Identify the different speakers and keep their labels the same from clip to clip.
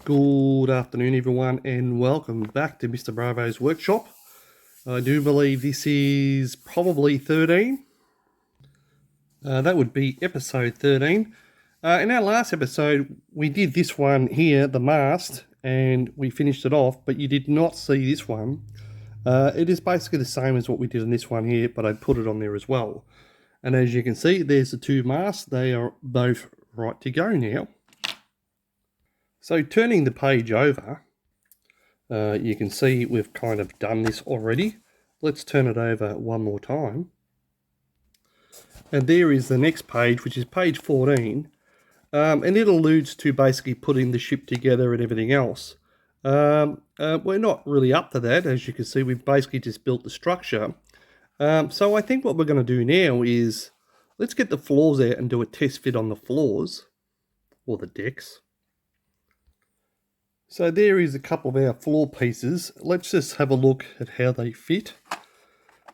Speaker 1: Good afternoon, everyone, and welcome back to Mr. Bravo's workshop. I do believe this is probably 13. That would be episode 13. In our last episode, we did this one here, the mast, and we finished it off, but you did not see this one. It is basically the same as what we did in this one here, but I put it on there as well. And as you can see, there's the two masts. They are both right to go now. So turning the page over, you can see we've kind of done this already. Let's turn it over one more time. And there is the next page, which is page 14. And it alludes to basically putting the ship together and everything else. We're not really up to that. As you can see, we've basically just built the structure. So I think what we're going to do now is, let's get the floors out and do a test fit on the floors, or the decks. So there is a couple of our floor pieces. Let's just have a look at how they fit.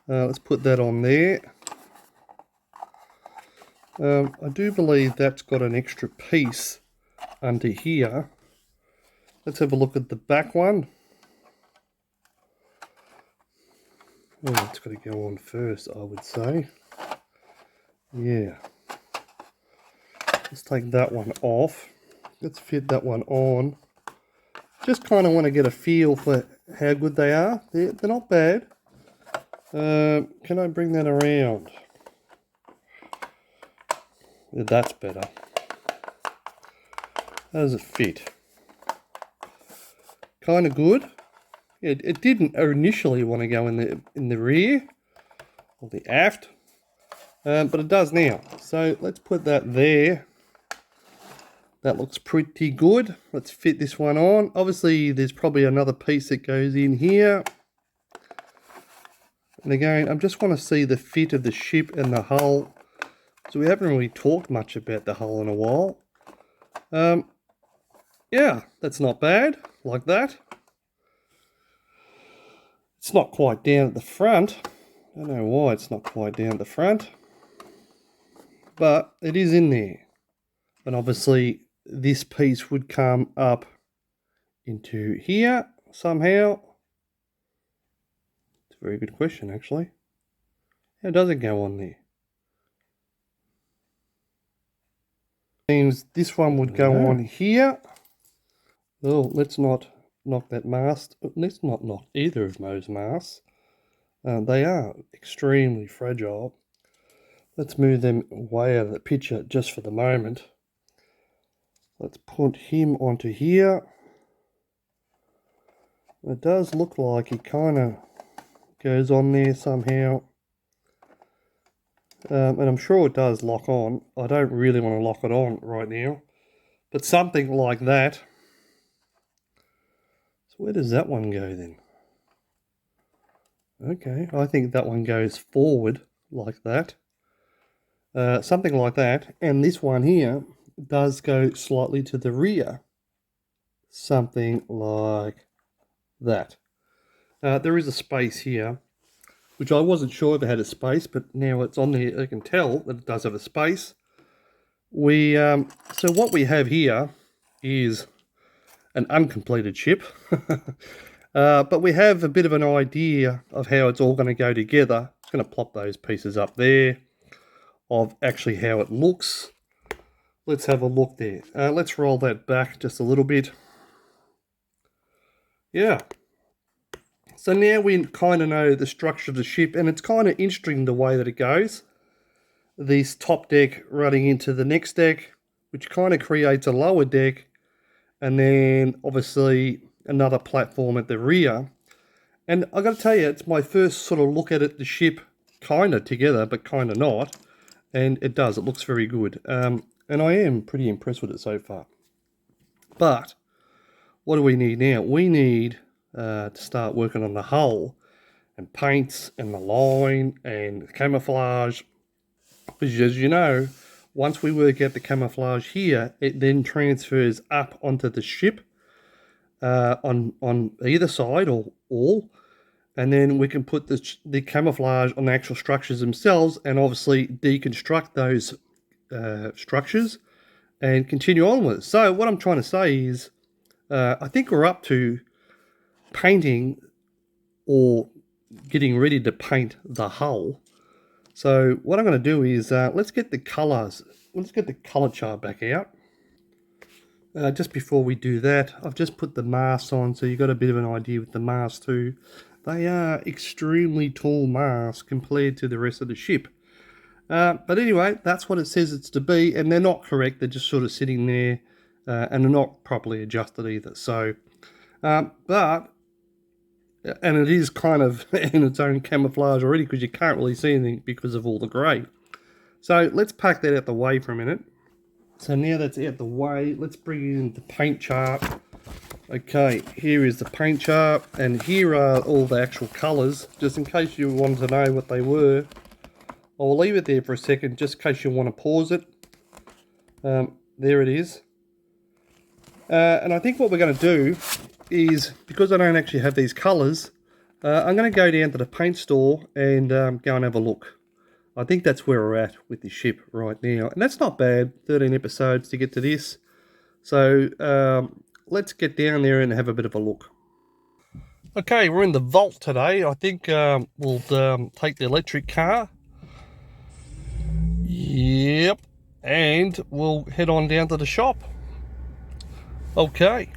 Speaker 1: Let's put that on there. I do believe that's got an extra piece under here. Let's have a look at the back one. Oh, it's got to go on first, I would say. Yeah. Let's take that one off. Let's fit that one on. Just kind of want to get a feel for how good they are. They're not bad. Can I bring that around? Yeah, that's better. How does it fit? Kind of good. It didn't initially want to go in the rear or the aft, but it does now. So let's put that there. That looks pretty good. Let's fit this one on. Obviously, there's probably another piece that goes in here. And again, I just want to see the fit of the ship and the hull. So we haven't really talked much about the hull in a while. Yeah, that's not bad, like that. It's not quite down at the front. I don't know why it's not quite down at the front. But it is in there. And obviously, this piece would come up into here somehow. It's a very good question, actually. How does it go on there? Means this one would go on here. Oh, let's not knock that mast. Let's not knock either of those masts. They are extremely fragile. Let's move them way out of the picture just for the moment. Let's put him onto here. It does look like he kind of goes on there somehow. And I'm sure it does lock on. I don't really want to lock it on right now. But something like that. So where does that one go then? Okay, I think that one goes forward like that. Something like that. And this one here does go slightly to the rear. Something like that. There is a space here, which I wasn't sure if it had a space, but now it's on there. I can tell that it does have a space. So what we have here is an uncompleted ship, but we have a bit of an idea of how it's all going to go together. I'm going to plop those pieces up there of actually how it looks. Let's have a look there. Let's roll that back just a little bit. Yeah. So now we kind of know the structure of the ship, and it's kind of interesting the way that it goes. This top deck running into the next deck, which kind of creates a lower deck, and then obviously another platform at the rear. And I got to tell you, it's my first sort of look at it, the ship kind of together, but kind of not. And it does, it looks very good. And I am pretty impressed with it so far. But what do we need now? We need to start working on the hull and paints and the line and camouflage. Because as you know, once we work out the camouflage here, it then transfers up onto the ship on either side or all. And then we can put the camouflage on the actual structures themselves and obviously deconstruct those structures and continue on with it. So what I'm trying to say is I think we're up to painting or getting ready to paint the hull. So what I'm going to do is let's get the colours. Let's get the colour chart back out. Just before we do that, I've just put the masts on, so you've got a bit of an idea with the masts too. They are extremely tall masts compared to the rest of the ship. But anyway, that's what it says it's to be, and they're not correct. They're just sort of sitting there, and they're not properly adjusted either. So, and it is kind of in its own camouflage already, because you can't really see anything because of all the grey. So let's pack that out the way for a minute. So now that's out the way, let's bring in the paint chart. Okay, here is the paint chart, and here are all the actual colours, just in case you wanted to know what they were. I'll leave it there for a second, just in case you want to pause it. There it is. And I think what we're going to do is, because I don't actually have these colours, I'm going to go down to the paint store and go and have a look. I think that's where we're at with the ship right now. And that's not bad, 13 episodes to get to this. So let's get down there and have a bit of a look. Okay, we're in the vault today. I think we'll take the electric car. Yep. And we'll head on down to the shop. Okay.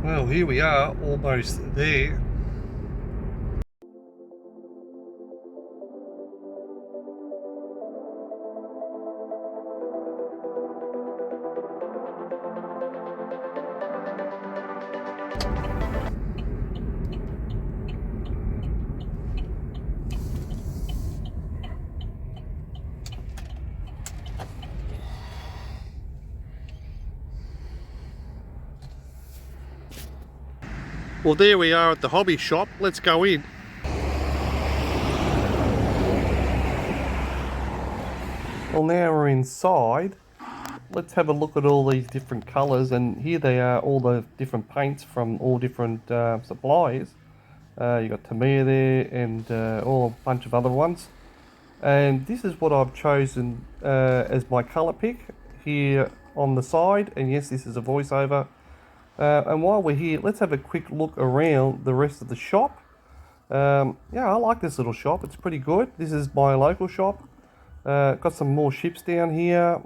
Speaker 1: Well, here we are, almost there. Well, there we are at the hobby shop. Let's go in. Well, now we're inside. Let's have a look at all these different colours, and here they are, all the different paints from all different suppliers. You got Tamiya there, and all a bunch of other ones. And this is what I've chosen as my colour pick here on the side. And yes, this is a voiceover. And while we're here, let's have a quick look around the rest of the shop. Yeah, I like this little shop. It's pretty good. This is my local shop. Got some more ships down here.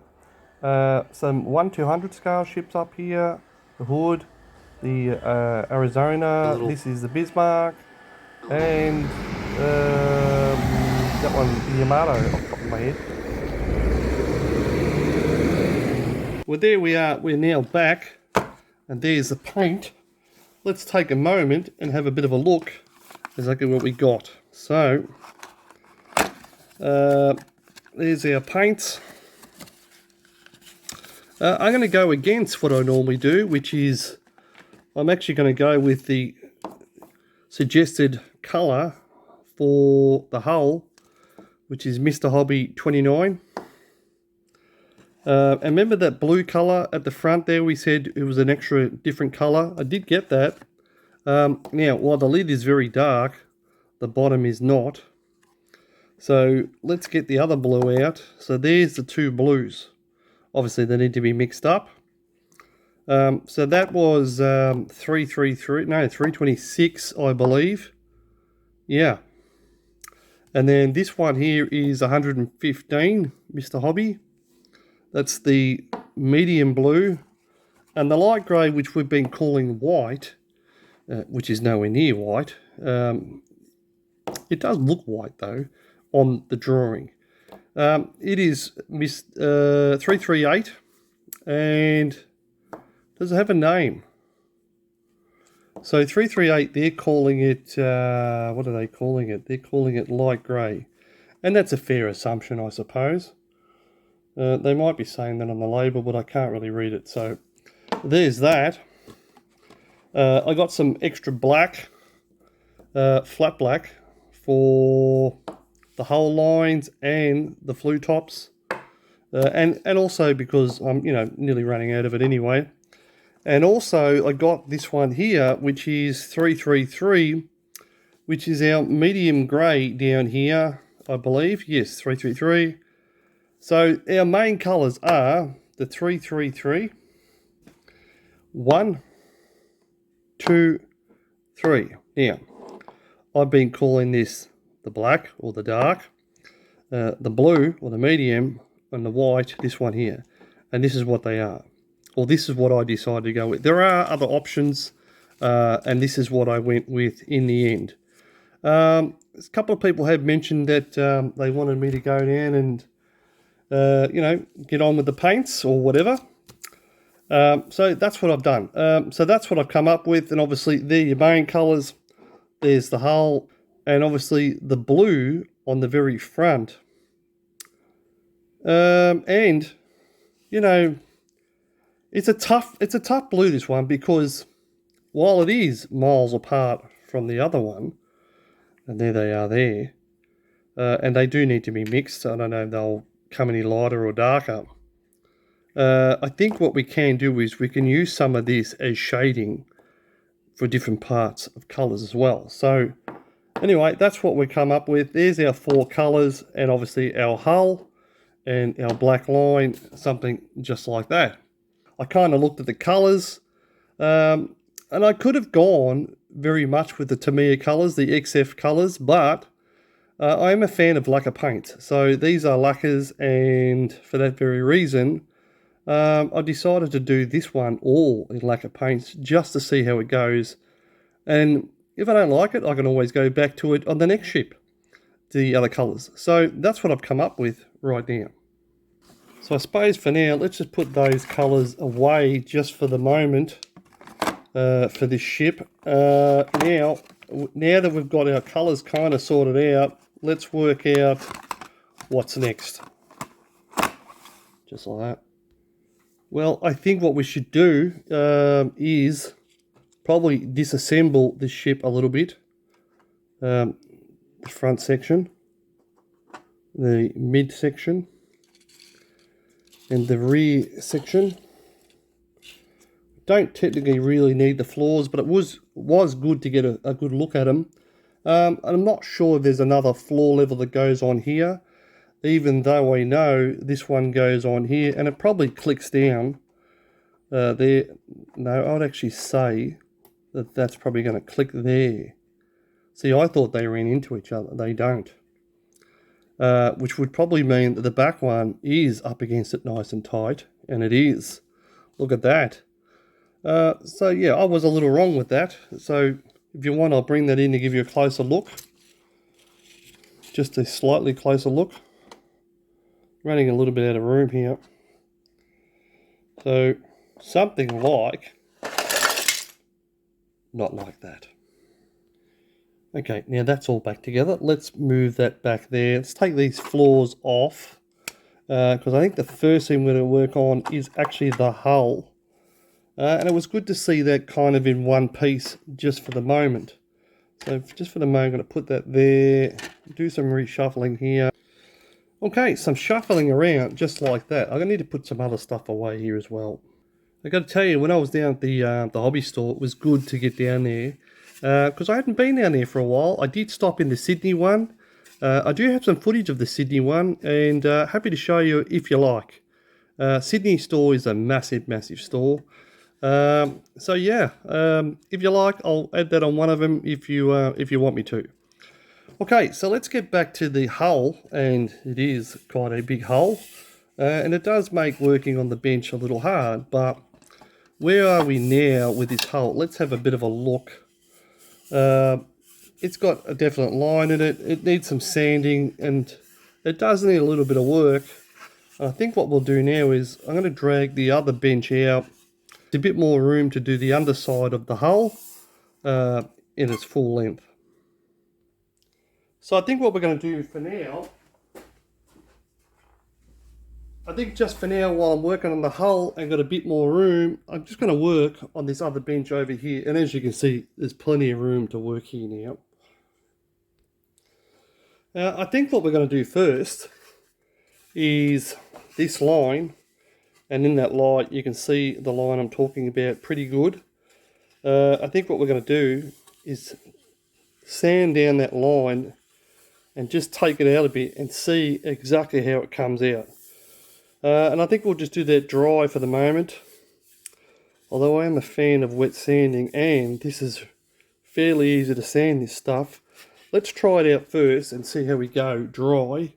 Speaker 1: Some 1-200 scale ships up here. The Hood, the Arizona. This is the Bismarck, and that one, the Yamato, off the top of my head. Well, there we are. We're now back. And there's the paint. Let's take a moment and have a bit of a look exactly what we got. So, there's our paints. I'm going to go against what I normally do, which is I'm actually going to go with the suggested colour for the hull, which is Mr. Hobby 29. And remember that blue colour at the front there, we said it was an extra different colour. I did get that. Now, while the lid is very dark, the bottom is not. So let's get the other blue out. So there's the two blues. Obviously they need to be mixed up. So that was 326, I believe. Yeah. And then this one here is 115, Mr. Hobby. That's the medium blue, and the light grey, which we've been calling white, which is nowhere near white. It does look white though on the drawing. It is 338, and does it have a name? So 338, they're calling it, what are they calling it? They're calling it light grey, and that's a fair assumption, I suppose. They might be saying that on the label, but I can't really read it. So there's that. I got some extra black, flat black, for the hull lines and the flue tops, and also because I'm nearly running out of it anyway. And also I got this one here, which is 333, which is our medium grey down here, I believe. Yes, 333. So our main colours are the 333. 1, 2, 3. Now, I've been calling this the black or the dark, the blue or the medium, and the white, this one here. And this is what they are. Or this is what I decided to go with. There are other options, and this is what I went with in the end. A couple of people have mentioned that they wanted me to go down and, get on with the paints or whatever. So that's what I've done. So that's what I've come up with. And obviously, they're your main colours. There's the hull. And obviously, the blue on the very front. And, it's a tough blue, this one, because while it is miles apart from the other one, and there they are there, and they do need to be mixed. I don't know if they'll come any lighter or darker. I think what we can do is we can use some of this as shading for different parts of colours as well. So anyway, that's what we come up with. There's our 4 colours, and obviously our hull and our black line, something just like that. I kind of looked at the colours, and I could have gone very much with the Tamiya colours, the XF colours, but I am a fan of lacquer paints. So these are lacquers, and for that very reason, I decided to do this one all in lacquer paints just to see how it goes. And if I don't like it, I can always go back to it on the next ship, the other colours. So that's what I've come up with right now. So I suppose for now, let's just put those colours away just for the moment for this ship. Now that we've got our colours kind of sorted out, let's work out what's next. Just like that. Well, I think what we should do is probably disassemble this ship a little bit. The front section, the mid section, and the rear section. Don't technically really need the floors, but it was good to get a good look at them. And I'm not sure if there's another floor level that goes on here, even though I know this one goes on here, and it probably clicks down there. No, I would actually say that that's probably going to click there. See, I thought they ran into each other. They don't. Which would probably mean that the back one is up against it nice and tight, and it is. Look at that. So yeah, I was a little wrong with that. So if you want, I'll bring that in to give you a closer look. Just a slightly closer look. Running a little bit out of room here. So something like, not like that. Okay, now that's all back together. Let's move that back there. Let's take these floors off, because I think the first thing we're going to work on is actually the hull. And it was good to see that kind of in one piece just for the moment. So just for the moment, I'm going to put that there, do some reshuffling here. Okay, some shuffling around just like that. I'm going to need to put some other stuff away here as well. I got to tell you, when I was down at the hobby store, it was good to get down there. Because I hadn't been down there for a while. I did stop in the Sydney one. I do have some footage of the Sydney one, and happy to show you if you like. Sydney store is a massive, massive store. So yeah, if you like, I'll add that on one of them if you want me to. Okay, so let's get back to the hull, and it is quite a big hull, and it does make working on the bench a little hard. But where are we now with this hull? Let's have a bit of a look. It's got a definite line in it. It needs some sanding, and it does need a little bit of work. I think what we'll do now is I'm going to drag the other bench out. A bit more room to do the underside of the hull in its full length. So I think what we're going to do for now, I think just for now, while I'm working on the hull and got a bit more room, I'm just going to work on this other bench over here. And as you can see, there's plenty of room to work here now. I think what we're going to do first is this line. And in that light, you can see the line I'm talking about pretty good. I think what we're going to do is sand down that line and just take it out a bit and see exactly how it comes out. And I think we'll just do that dry for the moment. Although I am a fan of wet sanding, and this is fairly easy to sand this stuff. Let's try it out first and see how we go dry.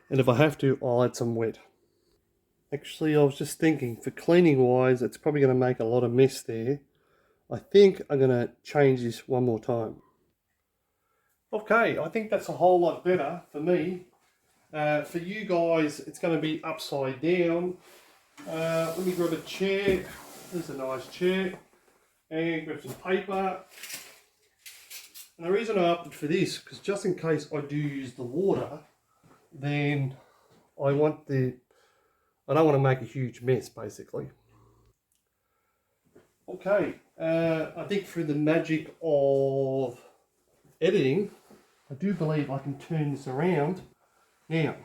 Speaker 1: And if I have to, I'll add some wet. Actually, I was just thinking, for cleaning wise, it's probably going to make a lot of mess there. I think I'm going to change this one more time. Okay, I think that's a whole lot better for me. For you guys, it's going to be upside down. Let me grab a chair. There's a nice chair. And grab some paper. And the reason I opted for this, because just in case I do use the water, then I don't want to make a huge mess, basically. Okay, I think through the magic of editing, I do believe I can turn this around now.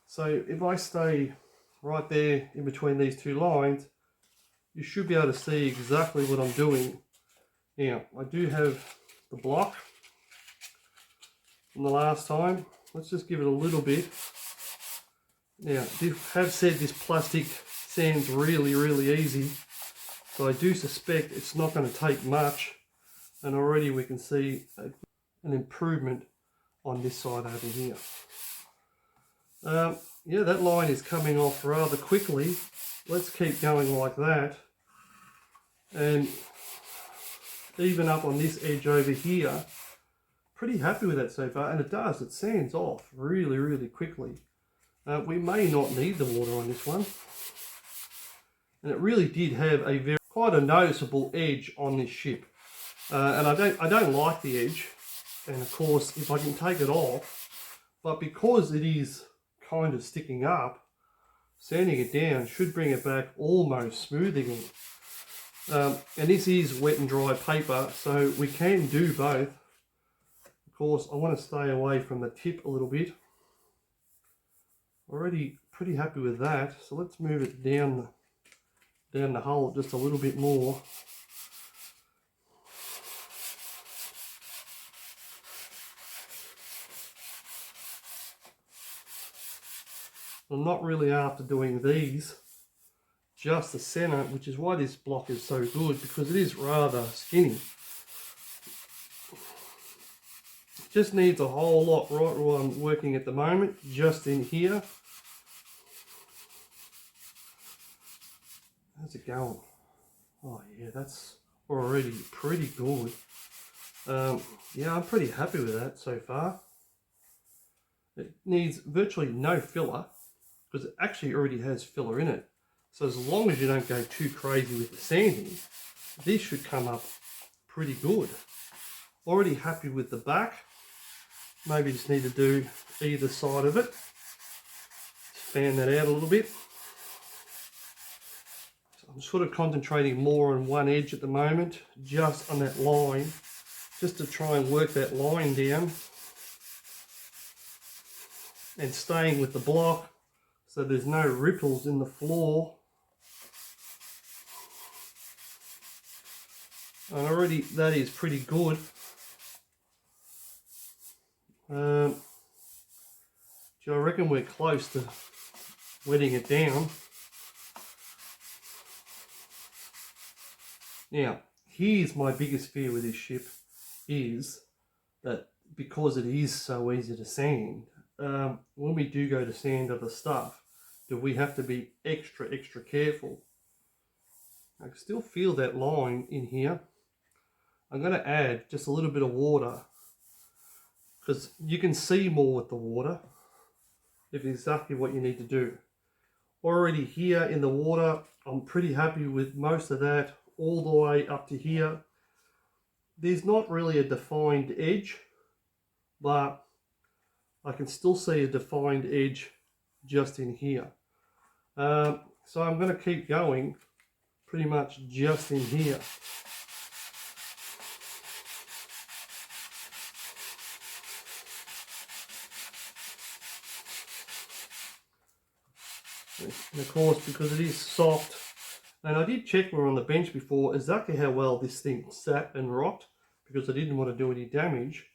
Speaker 1: So if I stay right there in between these two lines, you should be able to see exactly what I'm doing. Now, I do have the block from the last time. Let's just give it a little bit. Now, I have said this plastic sands really, really easy, so I do suspect it's not going to take much, and already we can see an improvement on this side over here. Yeah, that line is coming off rather quickly. Let's keep going like that, and even up on this edge over here. Pretty happy with that so far, and it sands off really, really quickly. We may not need the water on this one, and it really did have quite a noticeable edge on this ship, and I don't like the edge. And of course, if I can take it off, but because it is kind of sticking up, sanding it down should bring it back almost smooth again. And this is wet and dry paper, so we can do both. Of course, I want to stay away from the tip a little bit. Already pretty happy with that, so let's move it down the hull just a little bit more. I'm not really after doing these, just the center, which is why this block is so good, because it is rather skinny. It just needs a whole lot right where I'm working at the moment, just in here. How's it going? Oh yeah, that's already pretty good. Yeah, I'm pretty happy with that so far. It needs virtually no filler, because it actually already has filler in it. So as long as you don't go too crazy with the sanding, this should come up pretty good. Already happy with the back. Maybe just need to do either side of it. Fan that out a little bit. So I'm sort of concentrating more on one edge at the moment, just on that line, just to try and work that line down. And staying with the block so there's no ripples in the floor. And already that is pretty good. I reckon we're close to wetting it down. Now, here's my biggest fear with this ship, is that because it is so easy to sand, when we do go to sand other stuff, do we have to be extra careful? I can still feel that line in here. I'm going to add just a little bit of water, because you can see more with the water if exactly what you need to do. Already here in the water, I'm pretty happy with most of that all the way up to here. There's not really a defined edge, but I can still see a defined edge just in here. So I'm going to keep going pretty much just in here. And of course, because it is soft, and I did check when we were on the bench before exactly how well this thing sat and rocked, because I didn't want to do any damage.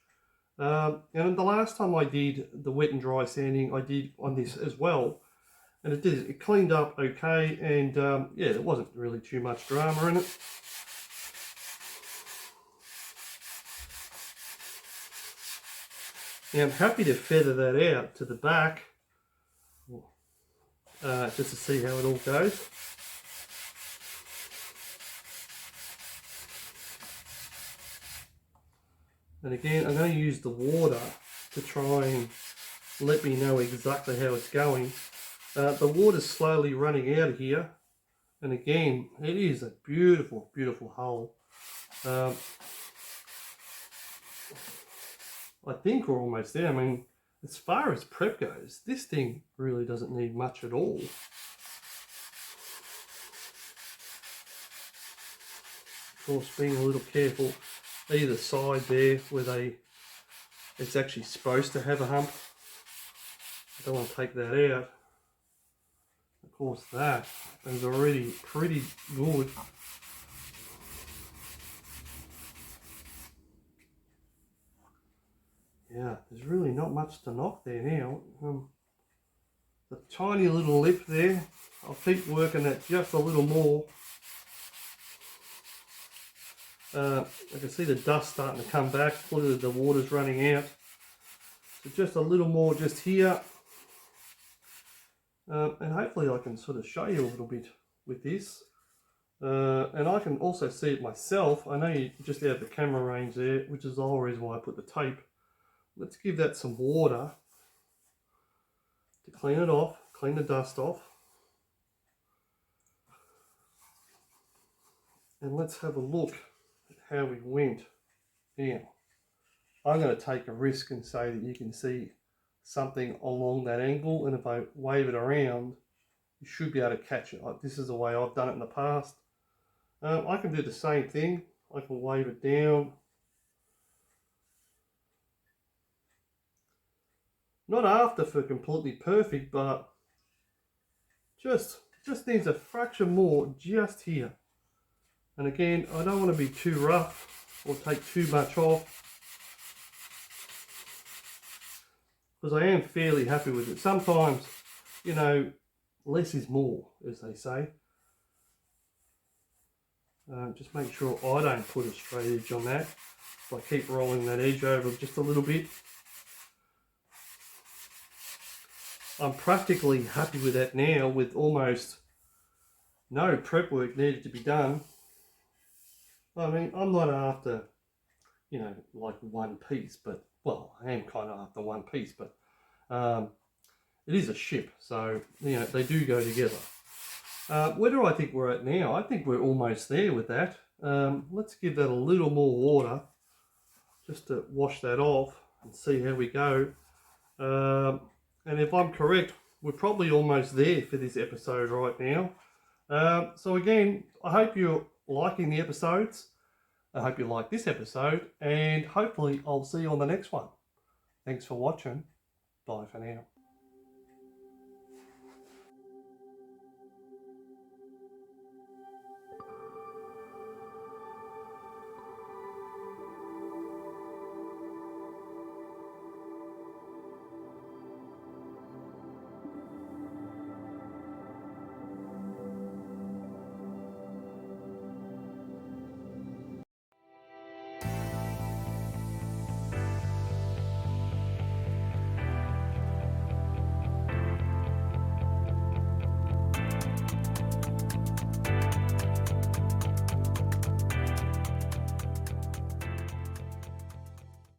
Speaker 1: And the last time I did the wet and dry sanding, I did on this as well. And it did, it cleaned up okay, and yeah, there wasn't really too much drama in it. Now I'm happy to feather that out to the back, just to see how it all goes. And again, I'm going to use the water to try and let me know exactly how it's going. The water's slowly running out of here. And again, it is a beautiful, beautiful hole. I think we're almost there. I mean, as far as prep goes, this thing really doesn't need much at all. Of course, being a little careful either side there where it's actually supposed to have a hump. I don't want to take that out. Of course, that is already pretty good. Yeah, there's really not much to knock there now. The tiny little lip there, I'll keep working that just a little more. I can see the dust starting to come back, clearly the water's running out. So just a little more just here. And hopefully I can sort of show you a little bit with this. And I can also see it myself. I know you just out of the camera range there, which is the whole reason why I put the tape. Let's give that some water to clean it off, clean the dust off. And let's have a look at how we went. Now, I'm going to take a risk and say that you can see something along that angle, and if I wave it around, you should be able to catch it. This is the way I've done it in the past. I can do the same thing. I can wave it down. Not after for completely perfect, but just needs a fraction more just here. And again, I don't want to be too rough or take too much off, because I am fairly happy with it. Sometimes, you know, less is more, as they say. Just make sure I don't put a straight edge on that. So I keep rolling that edge over just a little bit. I'm practically happy with that now, with almost no prep work needed to be done. I mean, I'm not after, you know, like one piece, but, well, I am kind of after one piece, but it is a ship, so, you know, they do go together. Where do I think we're at now? I think we're almost there with that. Let's give that a little more water just to wash that off and see how we go. And if I'm correct, we're probably almost there for this episode right now. So again, I hope you're liking the episodes. I hope you like this episode, and hopefully I'll see you on the next one. Thanks for watching. Bye for now.